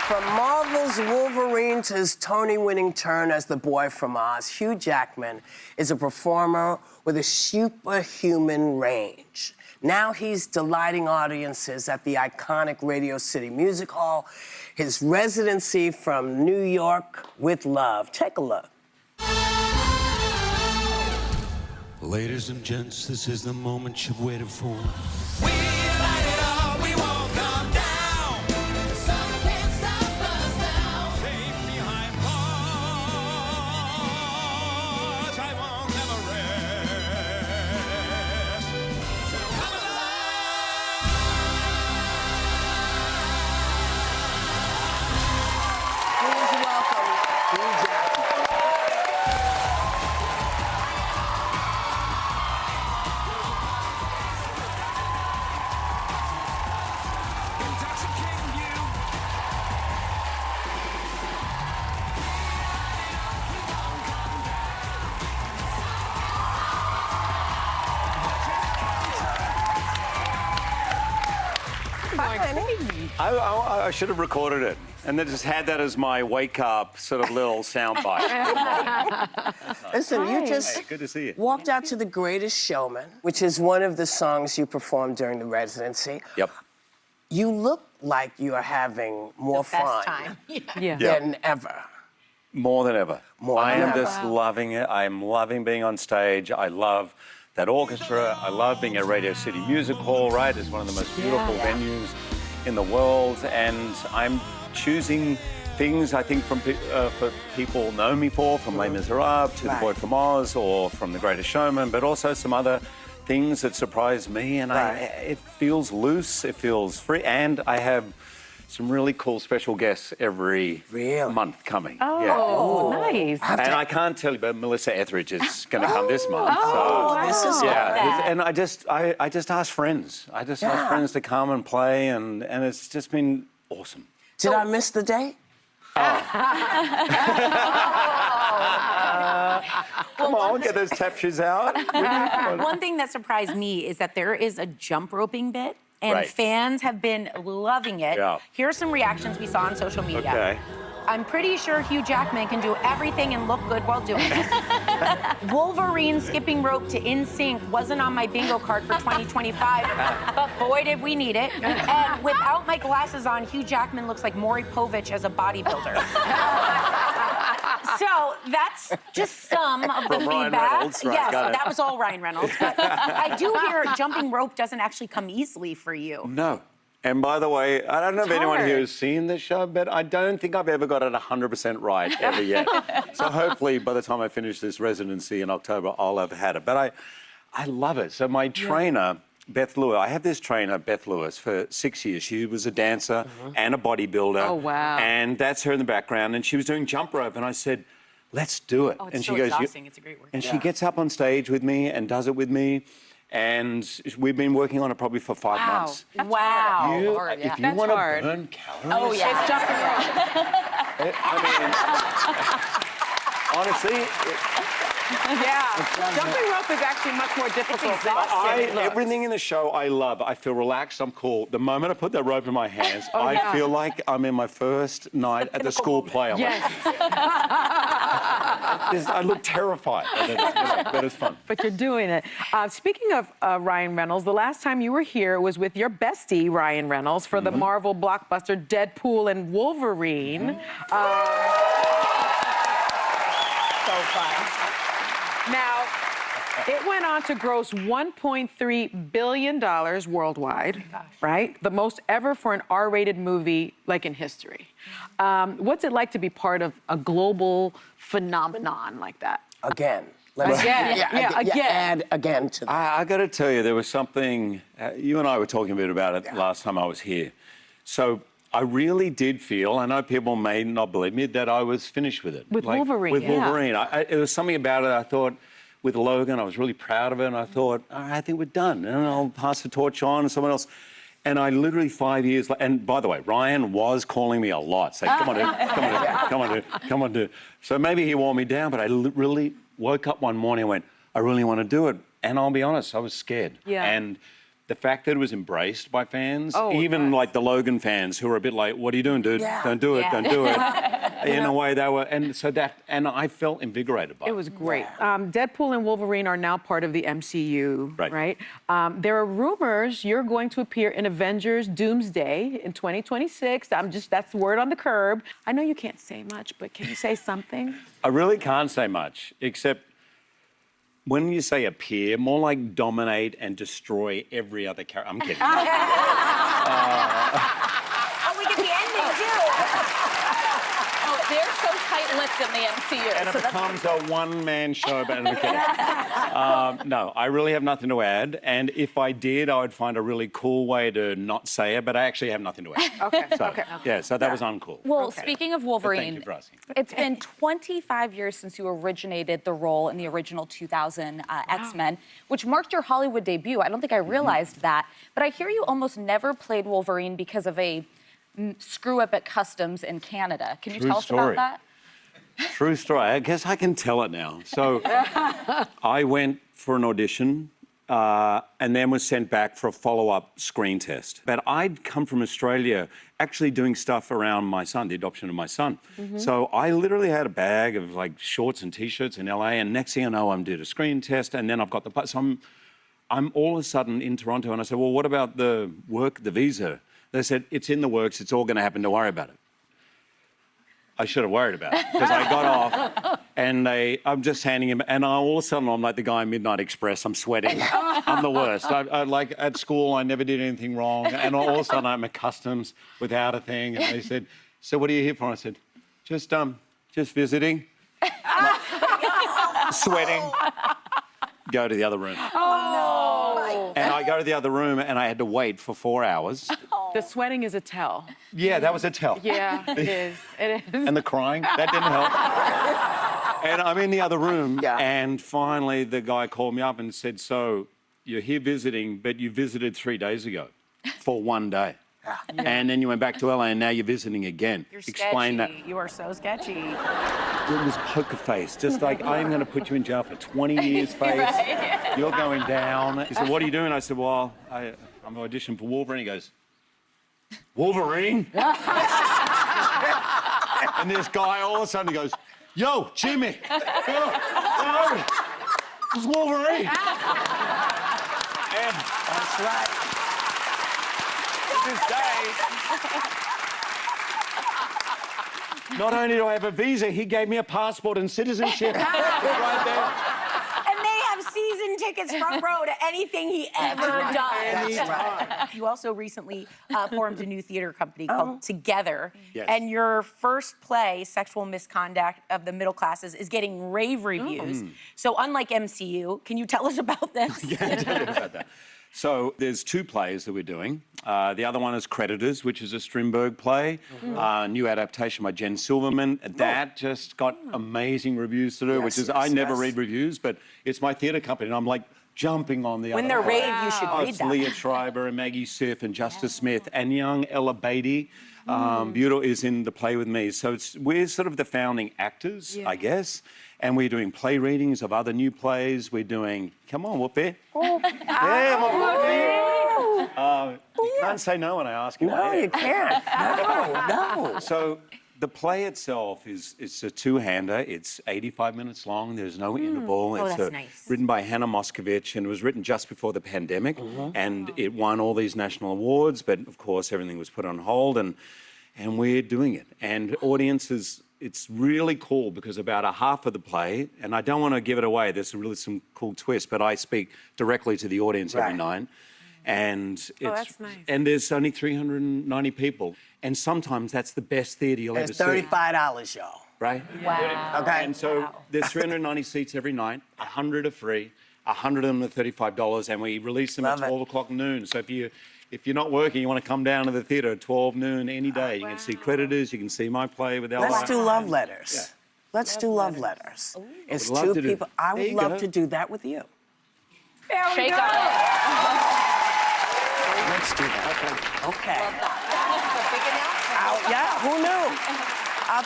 From Marvel's Wolverine to his Tony-winning turn as the boy from Oz, Hugh Jackman is a performer with a superhuman range. Now he's delighting audiences at the iconic Radio City Music Hall, his residency from New York with love. Take a look. Ladies and gents, this is the moment you've waited for. We light it up, we won't come down. The sun can't stop us now. Take behind bars, I won't ever rest. So come Please welcome Hugh Jackman. intoxicating you. I should have recorded it and then just had that as my wake-up sort of little soundbite. Listen, you just Hey, good to see you. walked out to The Greatest Showman, which is one of the songs you performed during the residency. Yep. You look like you are having more fun Best time. Yeah. than ever. More than ever. More I than am ever. just loving it. I'm loving being on stage. I love that orchestra. I love being at Radio City Music Hall, right? It's one of the most beautiful venues in the world. And I'm choosing things I think from for people know me for, from Les Miserables to The Boy from Oz or from The Greatest Showman, but also some other things that surprise me. And it feels loose, it feels free. And I have some really cool special guests every month coming. Oh, nice. And I can't tell you, but Melissa Etheridge is going to come this month. This is And I just asked friends. I just asked friends to come and play, and it's just been awesome. Did I miss the day? Come on, get those tap shoes out. One thing that surprised me is that there is a jump roping bit, and Right. fans have been loving it. Yeah. Here are some reactions we saw on social media. Okay. I'm pretty sure Hugh Jackman can do everything and look good while doing it. Wolverine skipping rope to NSYNC wasn't on my bingo card for 2025, but boy, did we need it. And without my glasses on, Hugh Jackman looks like Maury Povich as a bodybuilder. So that's just some of the From Ryan feedback. Reynolds, right, Yes, got it. that was all Ryan Reynolds. But I do hear jumping rope doesn't actually come easily for you. No. And by the way, I don't know if anyone hard. here has seen this show, but I don't think I've ever got it 100% right ever yet. So hopefully by the time I finish this residency in October, I'll have had it. But I love it. So my trainer, Beth Lewis, I had this trainer, Beth Lewis, for 6 years. She was a dancer and a bodybuilder. Oh, wow. And that's her in the background. And she was doing jump rope. And I said, let's do it. Oh, it's and so she goes, exhausting. It's a great workout. And she gets up on stage with me and does it with me. And we've been working on it probably for 5 months. Wow. If you want to burn calories, Oh, yeah. It's jumping rope. I mean, honestly, Jumping rope is actually much more difficult than it looks. everything in the show I love. I feel relaxed. I'm cool. The moment I put that rope in my hands, I yeah. feel like I'm in my first night at the school play. I'm Yes, like, I look terrified, but it's fun. but you're doing it. Speaking of Ryan Reynolds, the last time you were here was with your bestie, Ryan Reynolds, for the Marvel blockbuster Deadpool and Wolverine. So fun. Now, it went on to gross $1.3 billion worldwide, right? The most ever for an R-rated movie, like in history. What's it like to be part of a global phenomenon like that? Again. Again. Again. Add again to that. I got to tell you, there was something, you and I were talking a bit about it last time I was here. So I really did feel, I know people may not believe me, that I was finished with it. With Wolverine, With yeah. Wolverine. It was something about it, I thought, with Logan, I was really proud of it, and I thought, all right, I think we're done, and I'll pass the torch on to someone else. And I literally 5 years, and by the way, Ryan was calling me a lot, saying, come on, dude, come on, dude, come on, dude, come on, dude. So maybe he wore me down, but I really woke up one morning and went, I really want to do it. And I'll be honest, I was scared. Yeah. And the fact that it was embraced by fans, Oh, even yes. like the Logan fans who were a bit like, what are you doing, dude? Yeah. Don't do it, Yeah. don't do it. In a way they were, and I felt invigorated by it. It was great. Deadpool and Wolverine are now part of the MCU, Right. right? There are rumors you're going to appear in Avengers Doomsday in 2026. That's word on the curb. I know you can't say much, but can you say something? I really can't say much, except when you say appear, more like dominate and destroy every other character. I'm kidding. Oh, we get the ending too. Oh, they're so tight-lipped in the MCU. And it so that's- becomes a one-man show, but I'm kidding. No, I really have nothing to add. And if I did, I would find a really cool way to not say it, but I actually have nothing to add. Okay, So, okay. yeah, so that was uncool. Well, speaking of But Wolverine, thank you for asking. it's been 25 years since you originated the role in the original 2000 X-Men, which marked your Hollywood debut. I don't think I realized that. But I hear you almost never played Wolverine because of a screw-up at customs in Canada. Can you True tell us story. about that? True story. I guess I can tell it now. So I went for an audition and then was sent back for a follow-up screen test. But I'd come from Australia actually doing stuff around my son, the adoption of my son. So I literally had a bag of like shorts and T-shirts in LA, and next thing I know, I'm doing a screen test, and then I've got the... So I'm all of a sudden in Toronto, and I said, well, what about the work, the visa? They said, it's in the works, it's all going to happen, don't worry about it. I should have worried about it, because I got off, and I'm just handing him, and all of a sudden I'm like the guy in Midnight Express, I'm sweating. I'm the worst. I like at school, I never did anything wrong, and all of a sudden I'm at customs without a thing, and they said, so what are you here for? I said, just visiting. Sweating. Go to the other room. And I go to the other room, and I had to wait for 4 hours. The sweating is a tell. Yeah, that was a tell. Yeah, it is. It is. And the crying, that didn't help. And I'm in the other room, and finally the guy called me up and said, so you're here visiting, but you visited 3 days ago for 1 day. And then you went back to LA, and now you're visiting again. You're Explain sketchy. that. You are so sketchy. It was poker face, just like, I'm going to put you in jail for 20 years face. You're going down. He said, what are you doing? I said, well, I'm auditioning for Wolverine. He goes, Wolverine? And this guy all of a sudden goes, yo, Jimmy. Yo, it's Wolverine. And That's right. to this day, not only do I have a visa, he gave me a passport and citizenship. Right there. And they have season tickets front row to anything he ever does. That's right. You also recently formed a new theater company called Together. Yes. And your first play, Sexual Misconduct of the Middle Classes, is getting rave reviews. So unlike MCU, can you tell us about this? Yeah, I'll tell you about that. So there's 2 plays that we're doing. The other one is Creditors, which is a Strindberg play, new adaptation by Jen Silverman. That just got amazing reviews through, which is, I never read reviews, but it's my theatre company, and I'm like jumping on the When other they're play. rave, you should read It's them. Leah Schreiber and Maggie Siff and Justice Smith and young Ella Beatty. Buell is in the play with me. So we're sort of the founding actors, I guess. And we're doing play readings of other new plays. We're doing, come on, Whoopie. Yeah, Whoopie. You can't say no when I ask you. No, you can't. No. So the play itself it's a 2-hander. It's 85 minutes long. There's no interval. Oh, It's that's nice. written by Hannah Moscovich, and it was written just before the pandemic. And it won all these national awards, but of course everything was put on hold, and we're doing it. And audiences, it's really cool because about a half of the play, and I don't want to give it away, there's really some cool twists, but I speak directly to the audience every night. And it's, that's nice. and there's only 390 people. And sometimes that's the best theatre you'll ever It's see. $35, y'all. Right? Wow. Okay. And so there's 390 seats every night, 100 are free, 100 of them are $35, and we release them Love at it. 12 o'clock noon. So if you're not working, you want to come down to the theatre at 12 noon any day. You can see Creditors, you can see my play with Ella. Let's do love letters. Let's do love letters. It's I would love 2 to do- people. I There would you love go. to do that with you. Shake up. Let's do that. Okay. Big announcement. Yeah, who knew?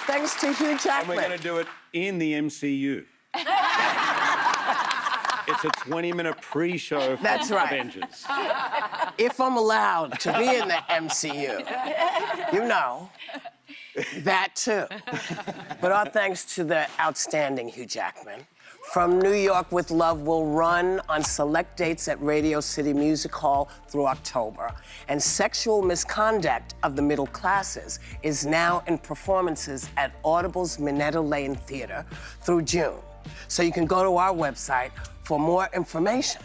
Thanks to Hugh And we're Jackman. going to do it in the MCU. It's a 20-minute pre-show for That's right. Avengers. If I'm allowed to be in the MCU, you know, that too. But our thanks to the outstanding Hugh Jackman. From New York with Love will run on select dates at Radio City Music Hall through October. And Sexual Misconduct of the Middle Classes is now in performances at Audible's Minetta Lane Theater through June. So you can go to our website for more information.